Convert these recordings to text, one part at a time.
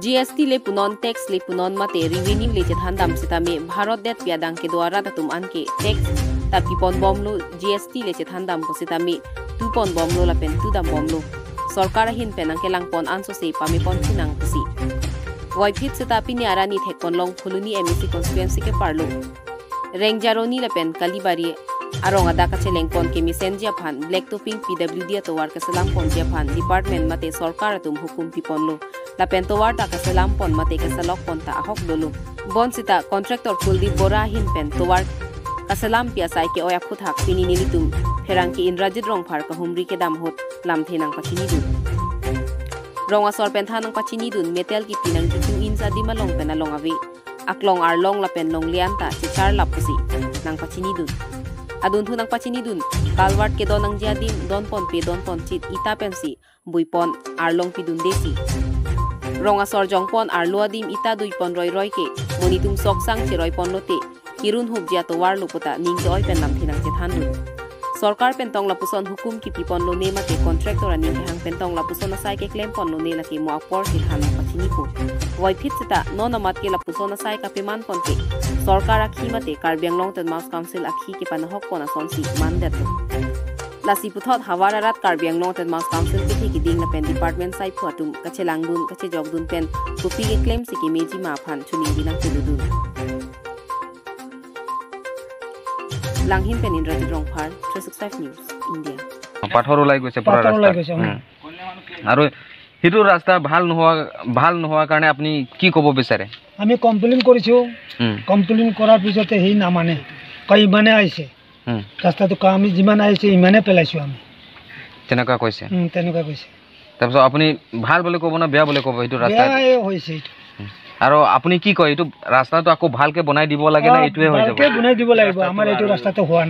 GST ले पुनौन tax ले पुनौन मते रेवेन्यू ले चथान दाम सितामे भारत देत पियादांग के द्वारा ततुम अनके टैक्स ताकि पन बमलो GST ले चथान दाम को सितामे 2 पन बमलो ला पेन 2 दाम बमलो सरकार हिन पेनांग के लांग पन आंसो से पामे पन सिनांग कुसी वाइफिट सितापी ने आरानी थे पन लोंग फुलुनी एमसी कॉन्स्टिट्यूएंसी के पारलो रेंगजारोनी ला पेन कालीबारी आरोंग आदा का चेलेंग पन के मिसेंजिया फान ब्लैक टॉपिंग PWD तोवार के सलाम पन जिया फान डिपार्टमेंट मते सरकार तुम हुकुम पी पनलो ला पेन तोवार ता के सलाम पन मते के सलक पन ता आहक दोलो बन सिता कॉन्ट्रैक्टर कुलदीप बोरा हिन पेन तोवार का सलाम पियासाई के ओया खुद हाक पिनी नीली तुम फेरांग के इंद्रजित रोंग फार का हुमरी के दाम होत लाम थेनांग पचिनी दुन रोंगा सर पेन थानंग पचिनी दुन मेटेल की पिनंग की 2 इंच आदि मलोंग पेन लोंग अवे अकलोंग आर लोंग ला पेन लोंग लियांता चिचार लापुसी नंग पचिनी दुन adun thunang pachini dun kalwat ke donang jadim don pon chit ita pensi buipon arlong pidun desi ronga sorjong pon arlo adim ita dui pon roi ke monitum sok sang che roi pon lote kirun hub jia to war lupota ning joy pen nam thinang che than dun सरकार पेंटोंग लापुसन हुकुम की पिपन लोने मते contractor अनि हंग पेंटोंग लापुसन साइ के claim पन लोने lucky मोअपर के थाना पचिनी को वाइफिट सिता no नमत के लापुसन साइ का पेमान पन के सरकार आखी मते कार्बियांगलोंग तमास काउंसिल आखी के पनहक कोना सोनसी मान देत लासी पुथत हवारा रात कार्बियांगलोंग तमास काउंसिल के थी की दिंग पेन डिपार्टमेंट साइ फुआतुम कचे लांगदुन कचे जगदुन पेन कुपी के क्लेम सिकी मेजी माफान चुनिंग दिनां तेदुदुन Langhin pen Indrajit Rongphar 365 News India পাথৰ ওলাই গৈছে পুৰা ৰাস্তা আৰু হিটো ৰাস্তা ভাল নোহোৱা কাৰণে আপুনি কি ক'ব বিচাৰে আমি কমপ্লেইন কৰিছো কমপ্লেইন কৰাৰ পিছতে হি না মানে কই মানে আইছে ৰাস্তাটো আমি যিমান আইছে ইমানে পেলাইছো আমি তেনেকা কৈছে তাৰপিছত আপুনি ভাল বুলি ক'ব না বেয়া বুলি ক'ব হিটো ৰাস্তা বেয়া হৈছে আৰু আপুনি কি কয় এটো ৰাস্তাটো আকৌ ভালকে বনাই দিব লাগে না এটোৱে হৈ যাব ভালকে বনাই দিব লাগিব আমাৰ এটো ৰাস্তাটো হোৱা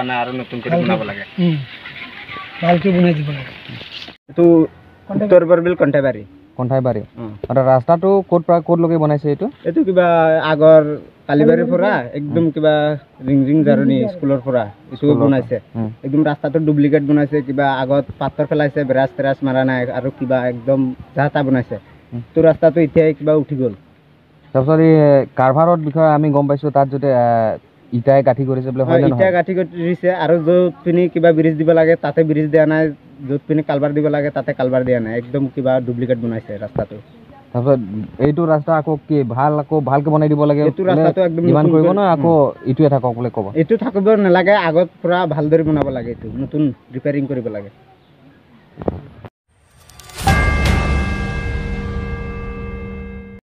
নাই আৰু নতুন কৰি বনাব লাগে ভালকে বনাই দিব লাগে এটো উত্তৰ বৰবিল কণ্ঠাইবাৰী আৰু ৰাস্তাটো কোট লগে বনাইছে এটো কিবা আগৰ কালিবাৰীৰ পৰা একদম কিবা ৰিং জাৰনি স্কুলৰ পৰা ইটো বনাইছে একদম ৰাস্তাটো ডুপ্লিকেট বনাইছে কিবা আগত পাথৰ ফেলাইছে বেৰাছ মাৰা নাই আৰু কিবা একদম জাতা বনাইছে তো ৰাস্তাটো এতিয়া কিবা উঠি গল তাৰপিছত এই কাৰভাৰৰ বিষয়ে আমি গম পাইছো তাত যদি ইটাই গাঠি কৰিছে বলে হয় না ইটাই গাঠি কৰিছে আৰু যত পিনি কিবা ব্ৰিজ দিব লাগে তাতে ব্ৰিজ দিয়া নাই যত পিনি কালভাৰ দিব লাগে তাতে কালভাৰ দিয়া নাই একদম কিবা ডুপ্লিকেট বনাইছে ৰাস্তাটো তাৰপিছত এইটো ৰাস্তা আকৌ কি ভালকে বনাই দিব লাগে এইটো ৰাস্তাটো একদম নিৰ্মাণ কৰিব না আকৌ ইটোৱে থাকক বলে ক'ব এইটো থাকিব নালাগে আগত পুৰা ভালদৰে বনাব লাগে এইটো নতুন ৰিপেয়াৰিং কৰিব লাগে